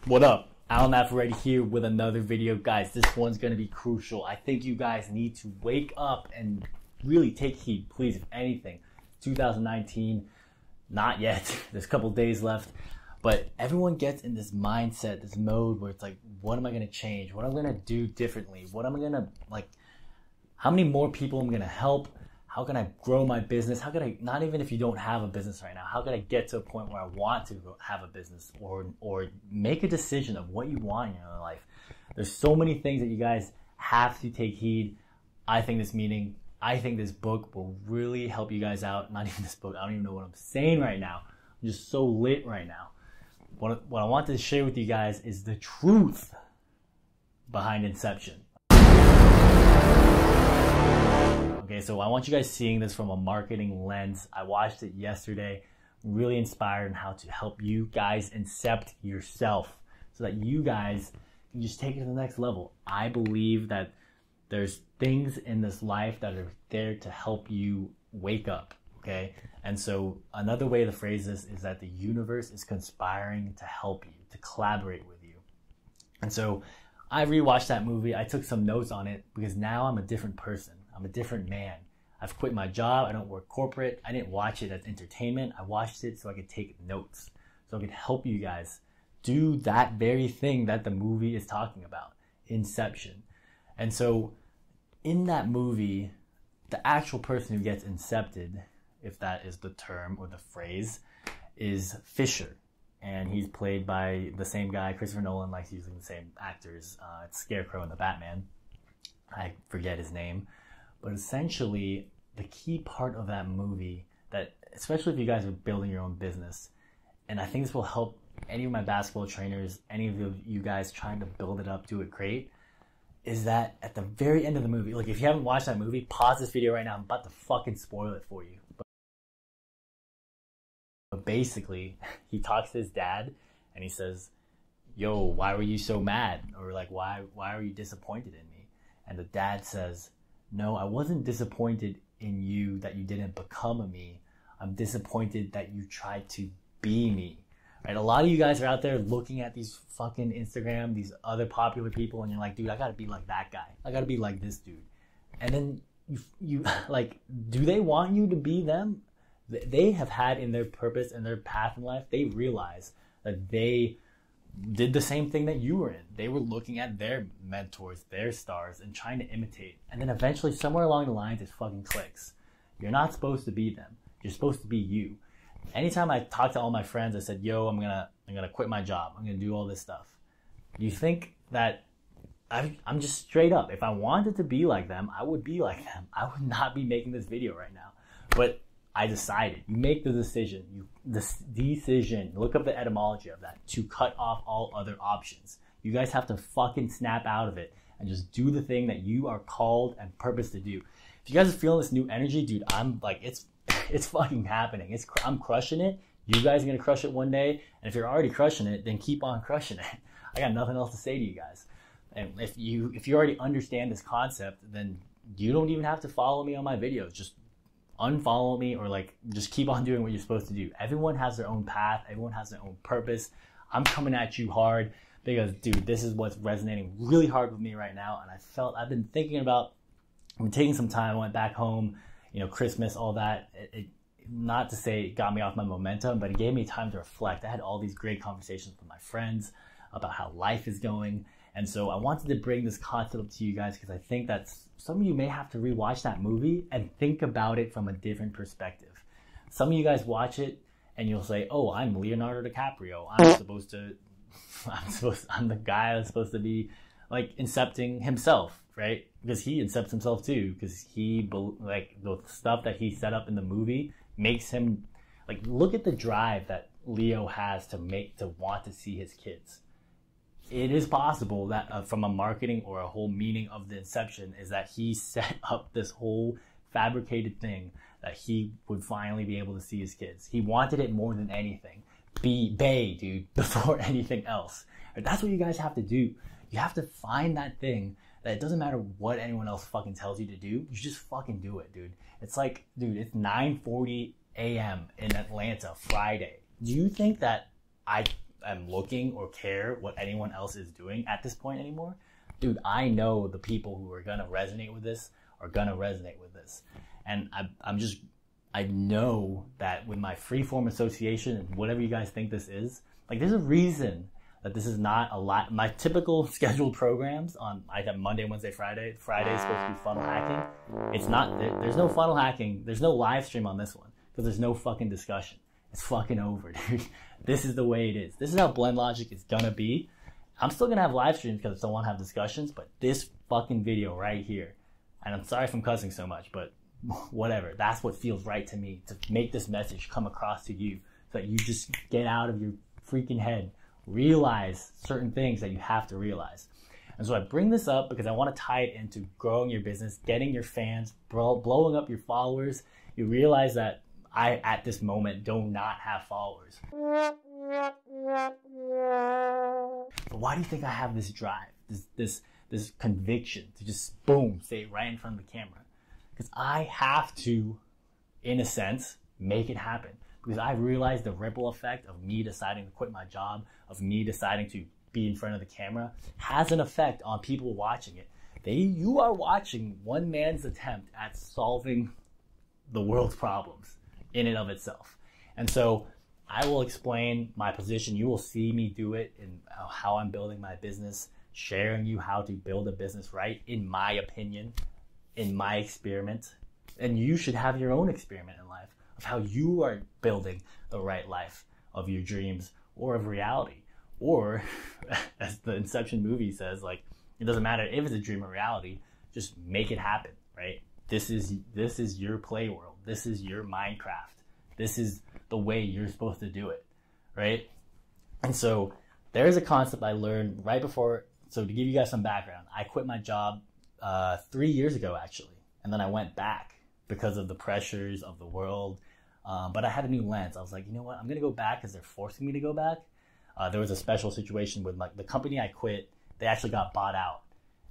What up? Alan Alfred here with another video. Guys, this one's going to be crucial. I think you guys need to wake up and really take heed, please, if anything. 2019, not yet. There's a couple days left. But everyone gets in this mindset, this mode where it's like, what am I going to change? What am I going to do differently? What am I going to, how many more people am I going to help? How can I grow my business? How can I, not even if you don't have a business right now, how can I get to a point where I want to have a business or make a decision of what you want in your life? There's so many things that you guys have to take heed. I think this book will really help you guys out. Not even this book. I don't even know what I'm saying right now. I'm just so lit right now. What I want to share with you guys is the truth behind Inception. Okay, so I want you guys seeing this from a marketing lens. I watched it yesterday, really inspired on how to help you guys incept yourself so that you guys can just take it to the next level. I believe that there's things in this life that are there to help you wake up, okay? And so another way to phrase this is that the universe is conspiring to help you, to collaborate with you. And so I rewatched that movie. I took some notes on it because now I'm a different person. I'm a different man. I've quit my job. I don't work corporate. I didn't watch it as entertainment. I watched it so I could take notes, so I could help you guys do that very thing that the movie is talking about, Inception. And so in that movie, the actual person who gets incepted, if that is the term or the phrase, is Fisher. And he's played by the same guy. Christopher Nolan likes using the same actors. It's Scarecrow in the Batman. I forget his name. But essentially, the key part of that movie, that especially if you guys are building your own business, and I think this will help any of my basketball trainers, any of you guys trying to build it up, do it great, is that at the very end of the movie, like if you haven't watched that movie, pause this video right now. I'm about to fucking spoil it for you. But basically, he talks to his dad and he says, yo, why were you so mad? Or like, why are you disappointed in me? And the dad says, no, I wasn't disappointed in you that you didn't become a me. I'm disappointed that you tried to be me. Right? A lot of you guys are out there looking at these fucking Instagram, these other popular people, and you're like, dude, I gotta be like that guy. I gotta be like this dude. And then you like, do they want you to be them? They have had in their purpose and their path in life, they realize that they did the same thing that you were in. They were looking at their mentors, their stars, and trying to imitate. And then eventually, somewhere along the lines, it fucking clicks. You're not supposed to be them. You're supposed to be you. Anytime I talk to all my friends, I said, yo, I'm gonna quit my job. I'm gonna do all this stuff. You think that I'm just straight up. If I wanted to be like them, I would be like them. I would not be making this video right now. But I decided. You make the decision. Look up the etymology of that. To cut off all other options. You guys have to fucking snap out of it and just do the thing that you are called and purposed to do. If you guys are feeling this new energy, dude, I'm like, it's fucking happening. I'm crushing it. You guys are gonna crush it one day. And if you're already crushing it, then keep on crushing it. I got nothing else to say to you guys. And if you already understand this concept, then you don't even have to follow me on my videos. Just unfollow me or like just keep on doing what you're supposed to do. Everyone has their own path. Everyone has their own purpose. I'm coming at you hard because, dude, this is what's resonating really hard with me right now. And I've been thinking about, I've been taking some time. I went back home, Christmas, all that. Not to say it got me off my momentum, but it gave me time to reflect. I had all these great conversations with my friends about how life is going. And so I wanted to bring this concept up to you guys because I think that some of you may have to rewatch that movie and think about it from a different perspective. Some of you guys watch it and you'll say, oh, I'm Leonardo DiCaprio. I'm the guy that's supposed to be like incepting himself, right? Because he incepts himself too, because the stuff that he set up in the movie makes him, like, look at the drive that Leo has to want to see his kids. It is possible that from a marketing or a whole meaning of the Inception is that he set up this whole fabricated thing that he would finally be able to see his kids. He wanted it more than anything. Bay, dude, before anything else. That's what you guys have to do. You have to find that thing that it doesn't matter what anyone else fucking tells you to do. You just fucking do it, dude. It's like, dude, it's 9:40 a.m. in Atlanta, Friday. Do you think that am looking or care what anyone else is doing at this point anymore. Dude, I know the people who are going to resonate with this are going to resonate with this. And I know that with my freeform association and whatever you guys think this is, like there's a reason that this is not a lot. My typical scheduled programs I have Monday, Wednesday, Friday. Friday is supposed to be funnel hacking. It's not, there's no funnel hacking. There's no live stream on this one because there's no fucking discussion. It's fucking over, dude. This is the way it is. This is how Blend Logic is gonna be. I'm still gonna have live streams because I still want to have discussions, but this fucking video right here, and I'm sorry if I'm cussing so much, but whatever. That's what feels right to me, to make this message come across to you so that you just get out of your freaking head, realize certain things that you have to realize. And so I bring this up because I want to tie it into growing your business, getting your fans, blowing up your followers. You realize that I, at this moment, do not have followers. But why do you think I have this drive, this conviction to just boom, say it right in front of the camera? Because I have to, in a sense, make it happen. Because I realized the ripple effect of me deciding to quit my job, of me deciding to be in front of the camera, has an effect on people watching it. You are watching one man's attempt at solving the world's problems in and of itself. And so I will explain my position. You will see me do it in how I'm building my business, sharing you how to build a business right, in my opinion, in my experiment. And you should have your own experiment in life of how you are building the right life of your dreams or of reality. Or, as the Inception movie says, like, it doesn't matter if it's a dream or reality, just make it happen, right? This is your play world. This is your Minecraft. This is the way you're supposed to do it, right? And so there's a concept I learned right before. So to give you guys some background, I quit my job 3 years ago, actually. And then I went back because of the pressures of the world. But I had a new lens. I was like, you know what? I'm going to go back because they're forcing me to go back. There was a special situation with the company I quit. They actually got bought out.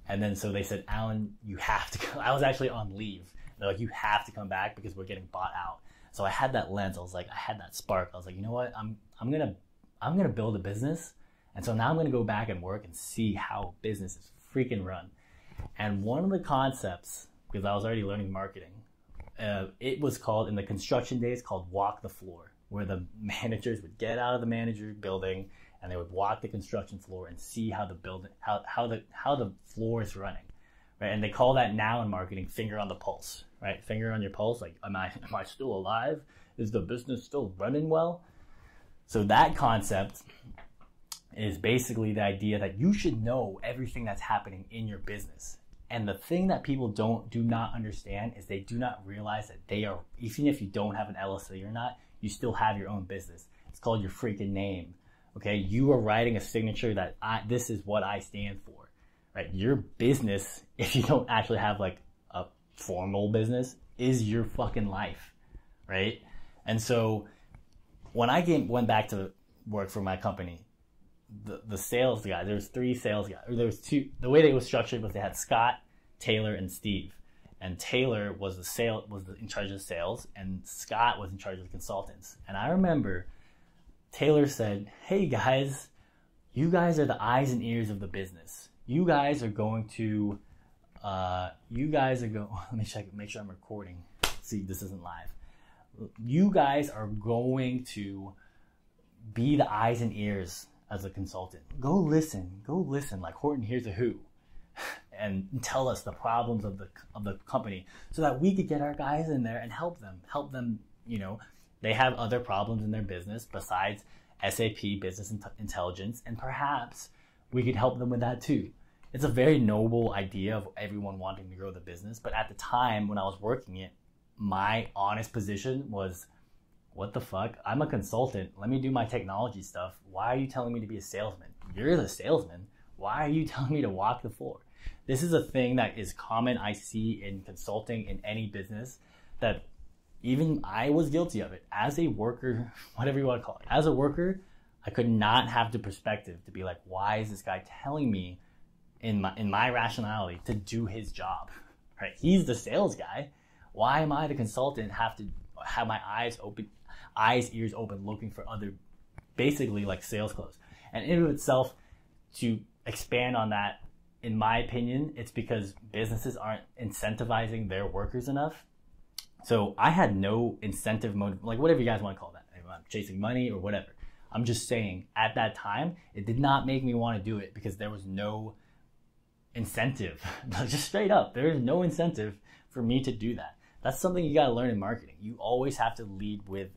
And then so they said, Alan, you have to go. I was actually on leave. They're like, you have to come back because we're getting bought out. So I had that lens. I had that spark. I was like, you know what? I'm gonna build a business. And so now I'm gonna go back and work and see how business is freaking run. And one of the concepts, because I was already learning marketing, it was called, in the construction days, called walk the floor, where the managers would get out of the manager building and they would walk the construction floor and see how the building, how the floor is running, right? And they call that now in marketing finger on the pulse, right? Finger on your pulse, like, am I still alive? Is the business still running well? So that concept is basically the idea that you should know everything that's happening in your business. And the thing that people do not understand is they do not realize that they are, even if you don't have an LLC or not, you still have your own business. It's called your freaking name. Okay, you are writing a signature that this is what I stand for, right? Your business, if you don't actually have like a formal business, is your fucking life, right? And so when I went back to work for my company, the sales guy, there was 3 sales guys, or there was 2. The way they were structured was they had Scott, Taylor, and Steve. And Taylor was in charge of sales, and Scott was in charge of the consultants. And I remember Taylor said, hey guys, you guys are the eyes and ears of the business. You guys are going to, let me check, make sure I'm recording. See, this isn't live. You guys are going to be the eyes and ears as a consultant. Go listen, like Horton Hears a Who, and tell us the problems of the company so that we could get our guys in there and help them, you know. They have other problems in their business besides SAP Business Intelligence, and perhaps we could help them with that too. It's a very noble idea of everyone wanting to grow the business, but at the time when I was working it, my honest position was, what the fuck? I'm a consultant. Let me do my technology stuff. Why are you telling me to be a salesman? You're the salesman. Why are you telling me to walk the floor? This is a thing that is common. I see in consulting, in any business, that even I was guilty of it. As a worker, whatever you want to call it, as a worker, I could not have the perspective to be like, why is this guy telling me in my rationality to do his job, right? He's the sales guy. Why am I the consultant, have to have my eyes, ears open, looking for other, basically like sales close? And in and of itself, to expand on that, in my opinion, it's because businesses aren't incentivizing their workers enough. So I had no incentive motive, like whatever you guys want to call that. I'm chasing money or whatever. I'm just saying at that time, it did not make me want to do it because there was no incentive. Just straight up, there is no incentive for me to do that. That's something you got to learn in marketing. You always have to lead with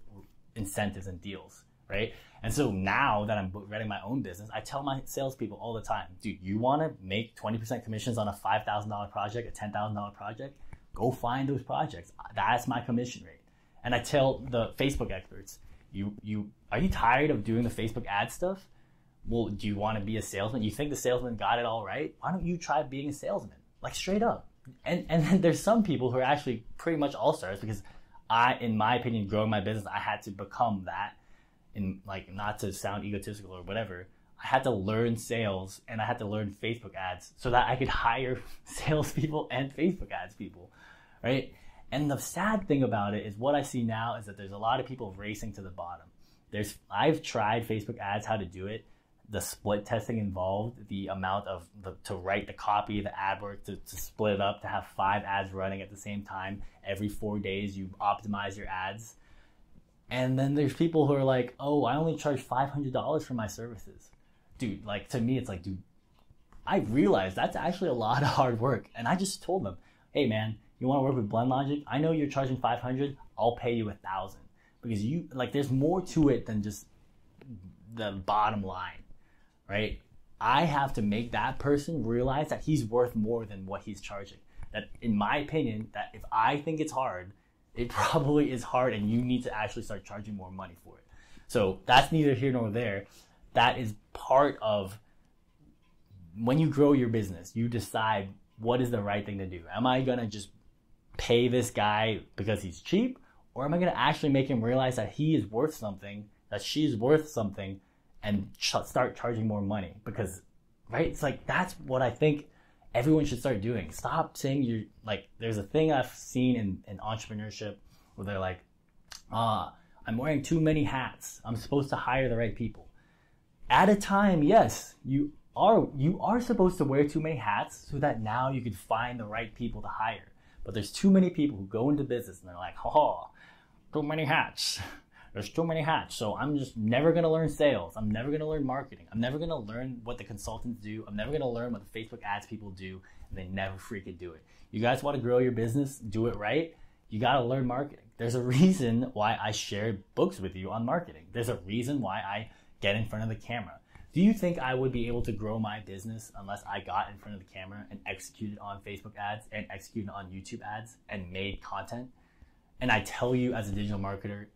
incentives and deals, right? And so now that I'm running my own business, I tell my salespeople all the time, dude, you want to make 20% commissions on a $5,000 project, a $10,000 project? Go find those projects. That's my commission rate. And I tell the Facebook experts, are you tired of doing the Facebook ad stuff? Well, do you want to be a salesman? You think the salesman got it all right? Why don't you try being a salesman? Like straight up. And then there's some people who are actually pretty much all-stars because in my opinion, growing my business, I had to become that. And like, not to sound egotistical or whatever, I had to learn sales and I had to learn Facebook ads so that I could hire salespeople and Facebook ads people, right? And the sad thing about it is what I see now is that there's a lot of people racing to the bottom. I've tried Facebook ads, how to do it, the split testing involved, the amount of to write the copy, the ad work, to split it up, to have 5 ads running at the same time. Every 4 days you optimize your ads. And then there's people who are like, oh, I only charge $500 for my services. Dude, like to me, it's like, dude, I realized that's actually a lot of hard work. And I just told them, hey man, you want to work with Blend Logic? I know you're charging $500. I'll pay you $1,000 because there's more to it than just the bottom line, right? I have to make that person realize that he's worth more than what he's charging. That in my opinion, that if I think it's hard, it probably is hard and you need to actually start charging more money for it. So that's neither here nor there. That is part of when you grow your business, you decide what is the right thing to do. Am I going to just pay this guy because he's cheap? Or am I going to actually make him realize that he is worth something, that she's worth something, and start charging more money? Because, right, it's like, that's what I think everyone should start doing. Stop saying you're, like, there's a thing I've seen in entrepreneurship where they're like, I'm wearing too many hats. I'm supposed to hire the right people. At a time, yes, you are supposed to wear too many hats so that now you can find the right people to hire. But there's too many people who go into business and they're like, oh, too many hats. There's too many hats. So I'm just never going to learn sales. I'm never going to learn marketing. I'm never going to learn what the consultants do. I'm never going to learn what the Facebook ads people do. And they never freaking do it. You guys want to grow your business, do it right. You got to learn marketing. There's a reason why I share books with you on marketing. There's a reason why I get in front of the camera. Do you think I would be able to grow my business unless I got in front of the camera and executed on Facebook ads and executed on YouTube ads and made content? And I tell you as a digital marketer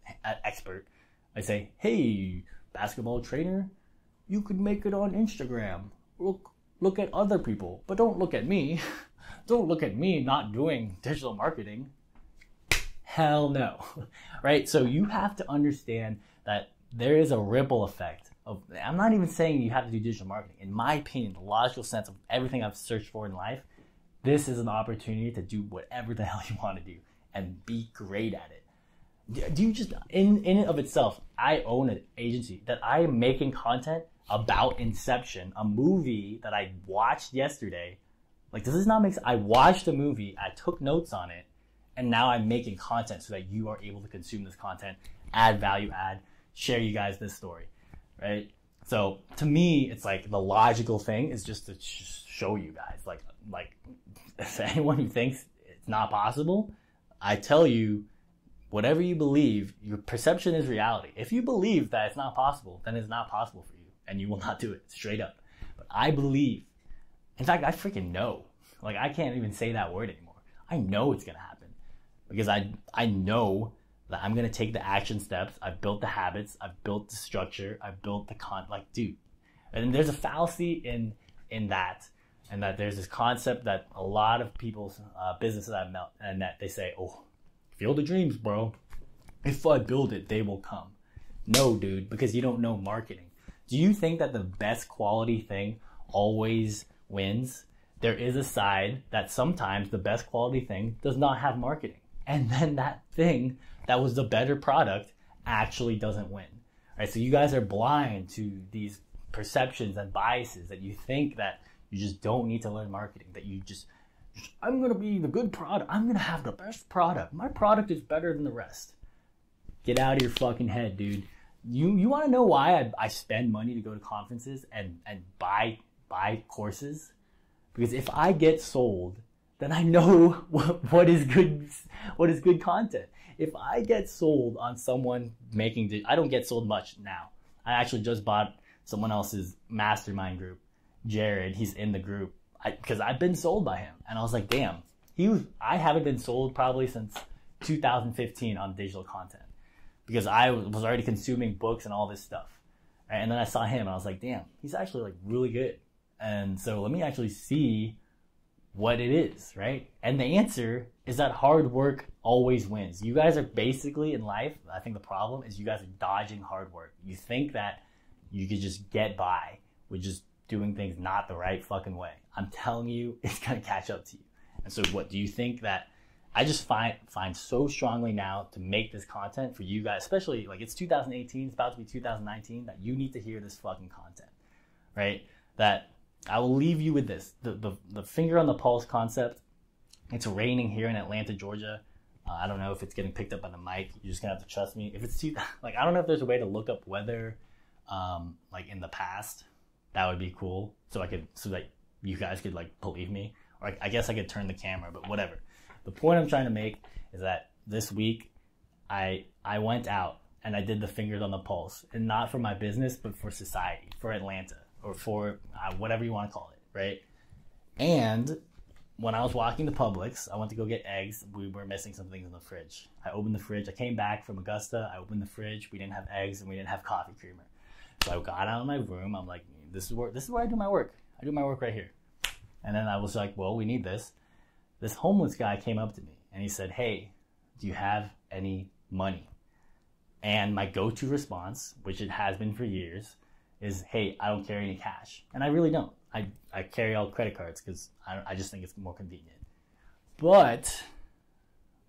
expert, I say, hey, basketball trainer, you could make it on Instagram. Look at other people, but don't look at me. Don't look at me not doing digital marketing. Hell no, right? So you have to understand that there is a ripple effect. I'm not even saying you have to do digital marketing. In my opinion, the logical sense of everything I've searched for in life, this is an opportunity to do whatever the hell you want to do and be great at it. Do you just, in and of itself, I own an agency that I am making content about Inception, a movie that I watched yesterday. Like, does this not make sense? I watched a movie, I took notes on it, and now I'm making content so that you are able to consume this content, add value, share you guys this story. Right? So to me, it's like the logical thing is just to show you guys. Like if anyone who thinks it's not possible, I tell you, whatever you believe, your perception is reality. If you believe that it's not possible, then it's not possible for you, and you will not do it, straight up. But I believe, in fact, I freaking know. Like, I can't even say that word anymore. I know it's gonna happen because I know that I'm going to take the action steps. I've built the habits. I've built the structure. I've built the like, dude. And there's a fallacy in that, and that there's this concept that a lot of people's businesses I've met, and that they say, oh, field of dreams, bro. If I build it, they will come. No, dude, because you don't know marketing. Do you think that the best quality thing always wins? There is a side that sometimes the best quality thing does not have marketing. And then that thing that was the better product actually doesn't win. Right? So you guys are blind to these perceptions and biases that you think that you just don't need to learn marketing, that you just I'm going to be the good product. I'm going to have the best product. My product is better than the rest. Get out of your fucking head, dude. You want to know why I spend money to go to conferences and buy courses? Because if I get sold, then I know what is good content. If I get sold on someone I don't get sold much now. I actually just bought someone else's mastermind group. Jared, he's in the group. Because I've been sold by him. And I was like, damn, I haven't been sold probably since 2015 on digital content. Because I was already consuming books and all this stuff. Right? And then I saw him and I was like, damn, he's actually like really good. And so let me actually see what it is, right? And the answer is that hard work always wins. You guys are basically in life, I think the problem is you guys are dodging hard work. You think that you could just get by with just doing things not the right fucking way. I'm telling you, it's gonna catch up to you. And so what do you think that I just find so strongly now to make this content for you guys, especially like it's 2018, it's about to be 2019, that you need to hear this fucking content, right? That I will leave you with this, the finger on the pulse concept. It's raining here in Atlanta, Georgia. I don't know if it's getting picked up on the mic. You're just gonna have to trust me. If it's like, I don't know if there's a way to look up weather, like in the past. That would be cool. So that you guys could like believe me. Or I guess I could turn the camera, but whatever. The point I'm trying to make is that this week I went out and I did the fingers on the pulse, and not for my business, but for society, for Atlanta, or for whatever you want to call it, right? And when I was walking to Publix, I went to go get eggs. We were missing some things in the fridge. I opened the fridge. I came back from Augusta. I opened the fridge. We didn't have eggs and we didn't have coffee creamer. So I got out of my room. I'm like, this is where I do my work. I do my work right here. And then I was like, well, we need this. This homeless guy came up to me and he said, hey, do you have any money? And my go-to response, which it has been for years, is, hey, I don't carry any cash. And I really don't. I carry all credit cards because I just think it's more convenient. But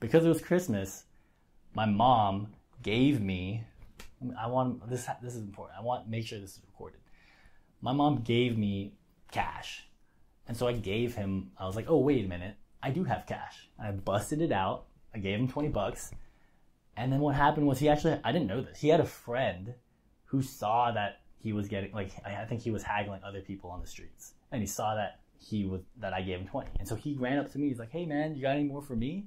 because it was Christmas, my mom gave me, this is important. I want to make sure this is recorded. My mom gave me cash. And so I gave him, I was like, oh, wait a minute. I do have cash. I busted it out. I gave him $20. And then what happened was I didn't know this. He had a friend who saw that he was getting, like, I think he was haggling other people on the streets. And he saw that I gave him 20. And so he ran up to me. He's like, hey man, you got any more for me?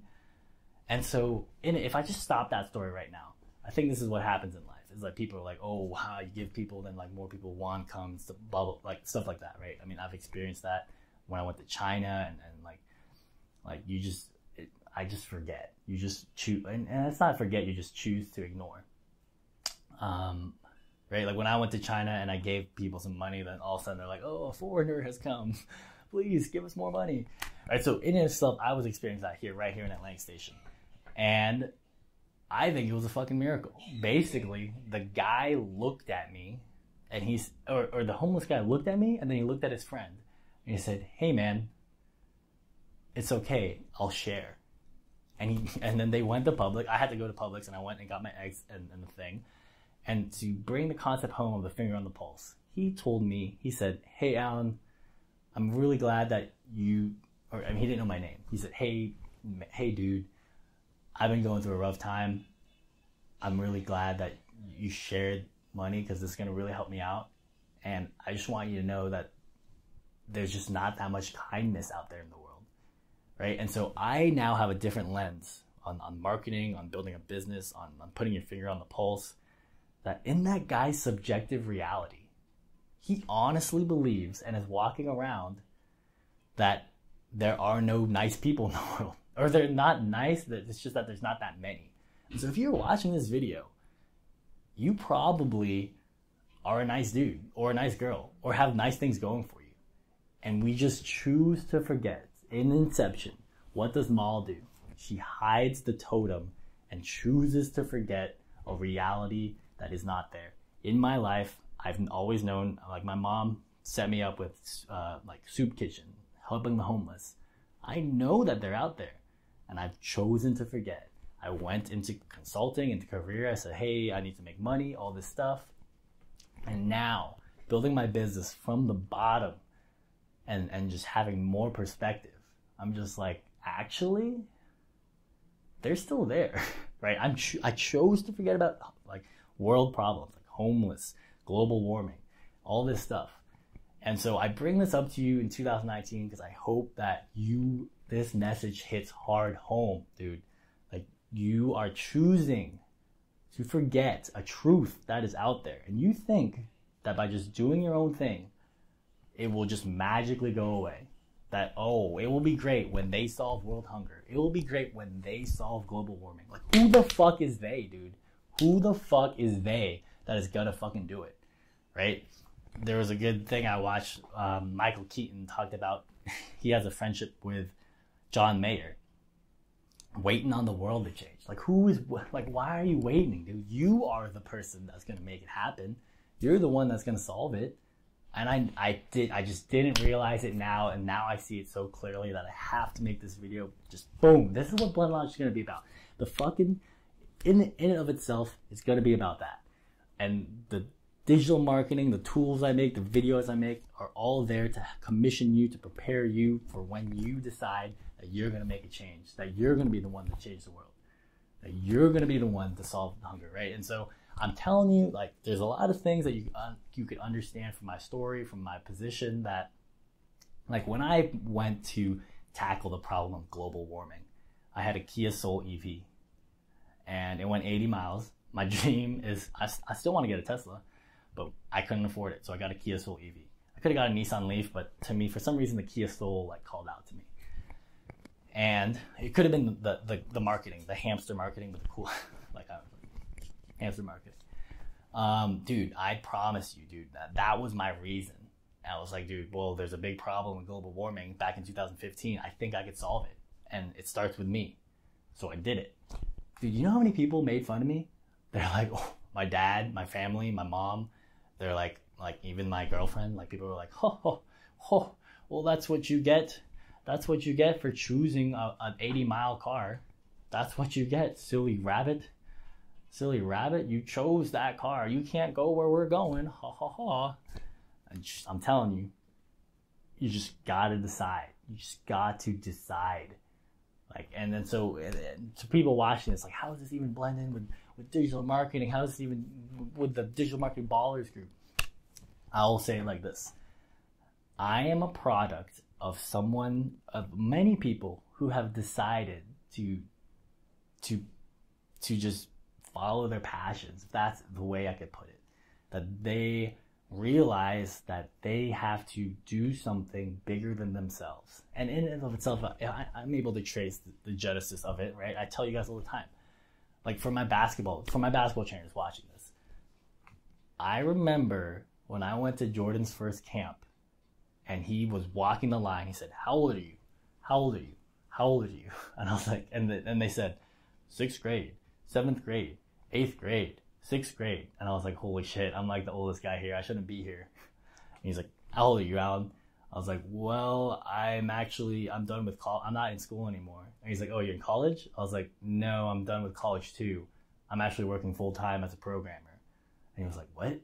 And so if I just stop that story right now, I think this is what happens in life. It's like people are like, oh wow, you give people, then like more people want comes to bubble, like stuff like that, right? I mean, I've experienced that when I went to China and like I just forget. You just choose, and it's not forget, you just choose to ignore. Right? Like when I went to China and I gave people some money, then all of a sudden they're like, oh, a foreigner has come. Please give us more money. Right? So in itself, I was experiencing that right here in Atlantic Station. And I think it was a fucking miracle. Basically, the guy looked at me and or the homeless guy looked at me and then he looked at his friend and he said, hey man, it's okay, I'll share. And then they went to Publix. I had to go to Publix and I went and got my eggs and the thing. And to bring the concept home of the finger on the pulse, he told me, he said, hey Alan, I'm really glad that he didn't know my name. He said, hey dude, I've been going through a rough time. I'm really glad that you shared money because this is going to really help me out. And I just want you to know that there's just not that much kindness out there in the world, right? And so I now have a different lens on marketing, on building a business, on putting your finger on the pulse, that in that guy's subjective reality, he honestly believes and is walking around that there are no nice people in the world. Or they're not nice, it's just that there's not that many. And so if you're watching this video, you probably are a nice dude or a nice girl or have nice things going for you. And we just choose to forget. In Inception, what does Mal do? She hides the totem and chooses to forget a reality that is not there. In my life, I've always known, like my mom set me up with like soup kitchen, helping the homeless. I know that they're out there. And I've chosen to forget. I went into consulting, into career. I said, hey, I need to make money, all this stuff. And now, building my business from the bottom and just having more perspective, I'm just like, actually, they're still there, right? I chose to forget about like world problems, like homeless, global warming, all this stuff. And so I bring this up to you in 2019 because I hope that this message hits hard home, dude. Like, you are choosing to forget a truth that is out there. And you think that by just doing your own thing, it will just magically go away. That, oh, it will be great when they solve world hunger. It will be great when they solve global warming. Like, who the fuck is they, dude? Who the fuck is they that is gonna fucking do it, right? There was a good thing I watched. Michael Keaton talked about, he has a friendship with John Mayer, waiting on the world to change. Like, why are you waiting, dude? You are the person that's gonna make it happen. You're the one that's gonna solve it. And I just didn't realize it now, and now I see it so clearly that I have to make this video. Just boom. This is what Blend Launch is gonna be about. The fucking, in and of itself, it's gonna be about that. And the digital marketing, the tools I make, the videos I make are all there to commission you, to prepare you for when you decide that you're going to make a change, that you're going to be the one to change the world, that you're going to be the one to solve hunger, right? And so I'm telling you, like, there's a lot of things that you could understand from my story, from my position, that, like, when I went to tackle the problem of global warming, I had a Kia Soul EV, and it went 80 miles. My dream is, I still want to get a Tesla, but I couldn't afford it, so I got a Kia Soul EV. I could have got a Nissan Leaf, but to me, for some reason, the Kia Soul like called out to me. And it could have been the marketing, the hamster marketing with the cool, like hamster marketing. Dude, I promise you, dude, that was my reason. And I was like, dude, well, there's a big problem with global warming back in 2015. I think I could solve it, and it starts with me. So I did it. Dude, you know how many people made fun of me? They're like, oh, my dad, my family, my mom. They're like even my girlfriend, like people were like, well, that's what you get. That's what you get for choosing an 80-mile car. That's what you get, silly rabbit. Silly rabbit, you chose that car. You can't go where we're going. Ha ha ha. I'm telling you, you just gotta decide. You just got to decide. Like, and then so to people watching, it's like, how does this even blend in with digital marketing? How does this even with the digital marketing ballers group? I'll say it like this: I am a product of many people who have decided to just follow their passions. That's the way I could put it. That they realize that they have to do something bigger than themselves. And in and of itself, I'm able to trace the genesis of it, right? I tell you guys all the time. Like, for my basketball trainers watching this, I remember when I went to Jordan's first camp and he was walking the line, he said, how old are you? How old are you? How old are you? And I was like, and they said, 6th grade, 7th grade, 8th grade, 6th grade. And I was like, holy shit, I'm like the oldest guy here. I shouldn't be here. And he's like, how old are you, Alan? I was like, well, I'm done with college. I'm not in school anymore. And he's like, oh, you're in college? I was like, no, I'm done with college too. I'm actually working full time as a programmer. And he was like, what?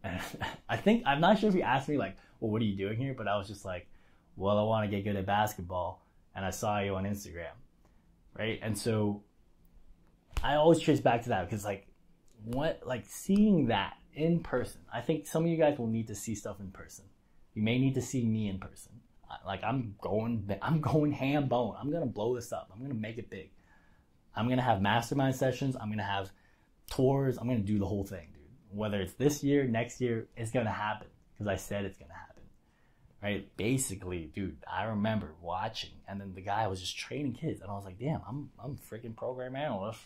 And I'm not sure if he asked me like, well, what are you doing here? But I was just like, well, I want to get good at basketball. And I saw you on Instagram. Right? And so I always trace back to that because seeing that in person, I think some of you guys will need to see stuff in person. You may need to see me in person. Like, I'm going ham bone. I'm going to blow this up. I'm going to make it big. I'm going to have mastermind sessions. I'm going to have tours. I'm going to do the whole thing, dude. Whether it's this year, next year, it's going to happen because I said it's going to happen, right? Basically, dude, I remember watching, and then the guy was just training kids, and I was like, damn, I'm a freaking program analyst.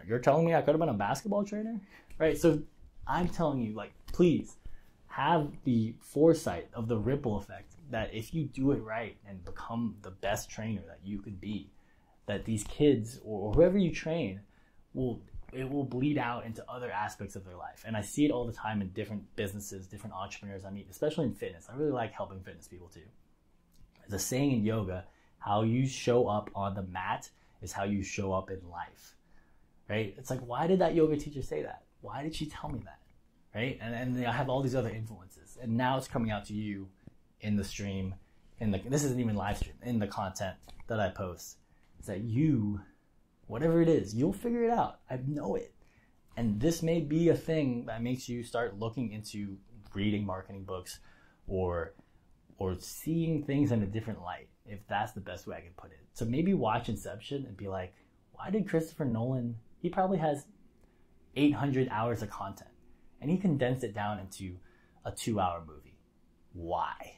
You're telling me I could have been a basketball trainer, right? So I'm telling you, like, please have the foresight of the ripple effect that if you do it right and become the best trainer that you could be, that these kids or whoever you train will bleed out into other aspects of their life. And I see it all the time in different businesses, different entrepreneurs I meet, especially in fitness. I really like helping fitness people too. There's a saying in yoga, how you show up on the mat is how you show up in life, right? It's like, why did that yoga teacher say that? Why did she tell me that, right? And I have all these other influences, and now it's coming out to you in the stream, this isn't even live stream, in the content that I post. Is that you, whatever it is, you'll figure it out. I know it. And this may be a thing that makes you start looking into reading marketing books or seeing things in a different light, if that's the best way I can put it. So maybe watch Inception and be like, why did Christopher Nolan, he probably has 800 hours of content, and he condensed it down into a 2-hour movie. Why?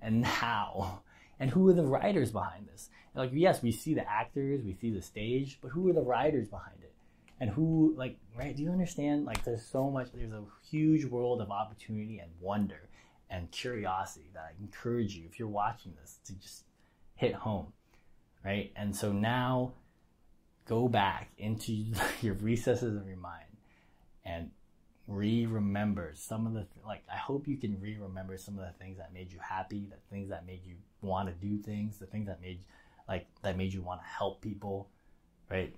And how? And who are the writers behind this? Like, yes, we see the actors, we see the stage, but who are the writers behind it? And who, like, right, do you understand? Like, there's a huge world of opportunity and wonder and curiosity that I encourage you, if you're watching this, to just hit home, right? And so now, go back into your recesses of your mind and remember some of the, I hope you can remember some of the things that made you happy, the things that made you want to do things, the things that made you want to help people, right?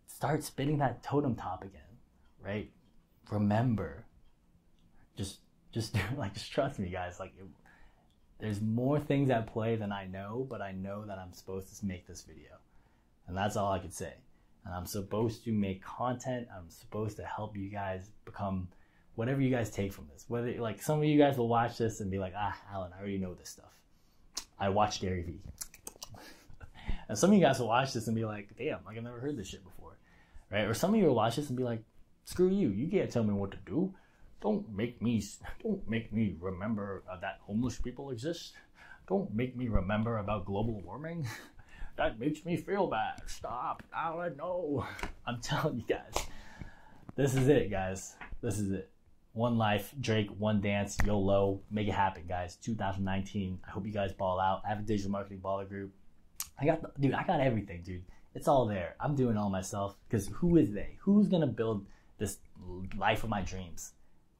Start spinning that totem top again, right? Remember, just trust me, guys. There's more things at play than I know, but I know that I'm supposed to make this video, and that's all I could say. And I'm supposed to make content. I'm supposed to help you guys become whatever you guys take from this. Whether, some of you guys will watch this and be like, Alan, I already know this stuff. I watch Gary Vee. And some of you guys will watch this and be like, damn, I've never heard this shit before, right? Or some of you will watch this and be like, screw you. You can't tell me what to do. Don't make me remember that homeless people exist. Don't make me remember about global warming. That makes me feel bad. Stop, Alan, no. I'm telling you guys, this is it, guys. This is it. One life, Drake, one dance, YOLO. Make it happen, guys. 2019. I hope you guys ball out. I have a digital marketing baller group. I got everything, dude. It's all there. I'm doing it all myself, because who is they? Who's going to build this life of my dreams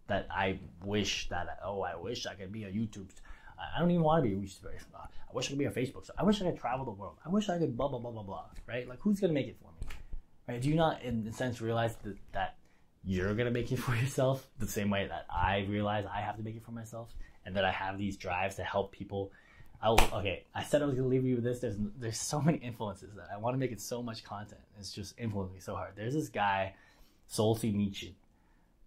that I wish I could be a YouTube. I don't even want to be a YouTuber. I wish I could be a Facebook star. I wish I could travel the world. I wish I could blah, blah, blah, blah, blah, right? Who's going to make it for me? Right? Do you not, in a sense, realize that you're going to make it for yourself the same way that I realize I have to make it for myself, and that I have these drives to help people? I said I was going to leave you with this. There's so many influences that I want to make it so much content. It's just influencing me so hard. There's this guy, Solzhenitsyn,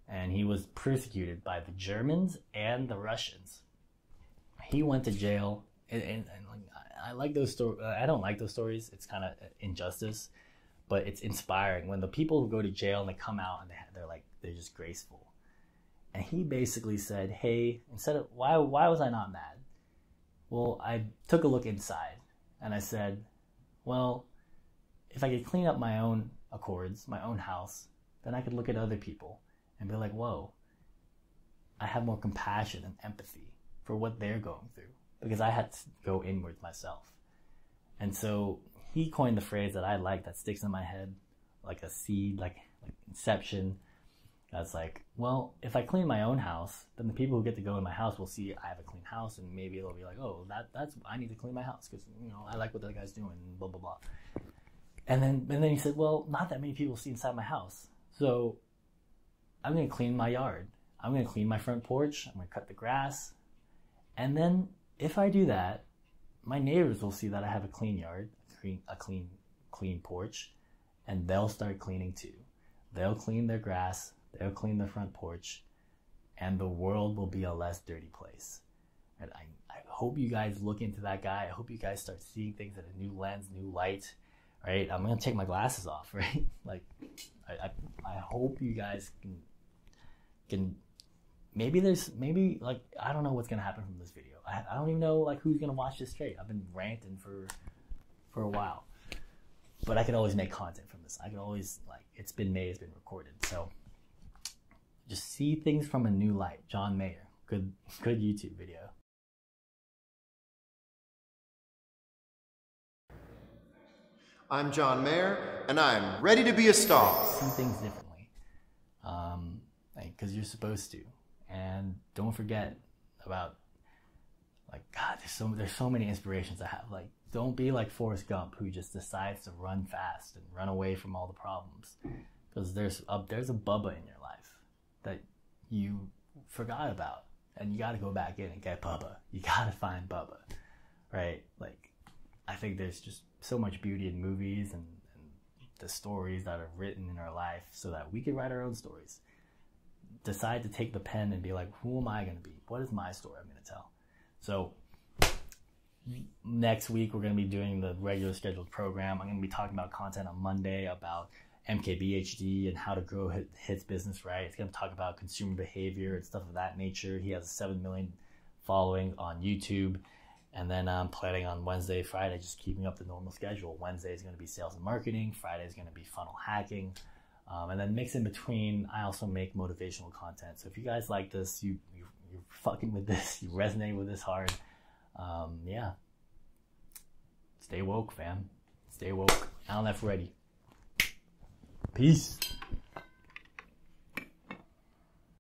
and he was persecuted by the Germans and the Russians. He went to jail, and I like those stories. I don't like those stories. It's kind of injustice, but it's inspiring when the people who go to jail and they come out and they're just graceful. And he basically said, "Hey, instead of why was I not mad? Well, I took a look inside, and I said, well, if I could clean up my own accords, my own house, then I could look at other people and be like, whoa, I have more compassion and empathy for what they're going through, because I had to go inward myself." And so he coined the phrase that I like, that sticks in my head like a seed, like Inception. That's like, well, if I clean my own house, then the people who get to go in my house will see I have a clean house, and maybe they'll be like, oh, that's I need to clean my house because I like what that guy's doing, blah blah blah. And then he said, well, not that many people see inside my house, so I'm gonna clean my yard. I'm gonna clean my front porch. I'm gonna cut the grass, and then if I do that, my neighbors will see that I have a clean yard, a clean porch, and they'll start cleaning too. They'll clean their grass. They'll clean their front porch, and the world will be a less dirty place. And I hope you guys look into that guy. I hope you guys start seeing things at a new lens, new light, right? I'm going to take my glasses off, right? I hope you guys can maybe I don't know what's going to happen from this video. I don't even know who's going to watch this straight. I've been ranting for a while, but I can always make content from this. I can always, it's been made, it's been recorded. So just see things from a new light. John Mayer, good YouTube video. I'm John Mayer, and I'm ready to be a star. See things differently, because you're supposed to. And don't forget about, God, there's so many inspirations I have. Don't be like Forrest Gump, who just decides to run fast and run away from all the problems. Because there's a Bubba in your life that you forgot about. And you got to go back in and get Bubba. You got to find Bubba, right? Like, I think there's just so much beauty in movies and the stories that are written in our life so that we can write our own stories. Decide to take the pen and be like, who am I going to be? What is my story I'm going to tell? So next week, we're going to be doing the regular scheduled program. I'm going to be talking about content on Monday about MKBHD and how to grow his business, right? It's going to talk about consumer behavior and stuff of that nature. He has a 7 million following on YouTube. And then I'm planning on Wednesday, Friday, just keeping up the normal schedule. Wednesday is going to be sales and marketing. Friday is going to be funnel hacking. And then mix in between, I also make motivational content. So if you guys like this, you're fucking with this, you resonate with this hard, yeah. Stay woke, fam. Stay woke. Alan F. Ready. Peace.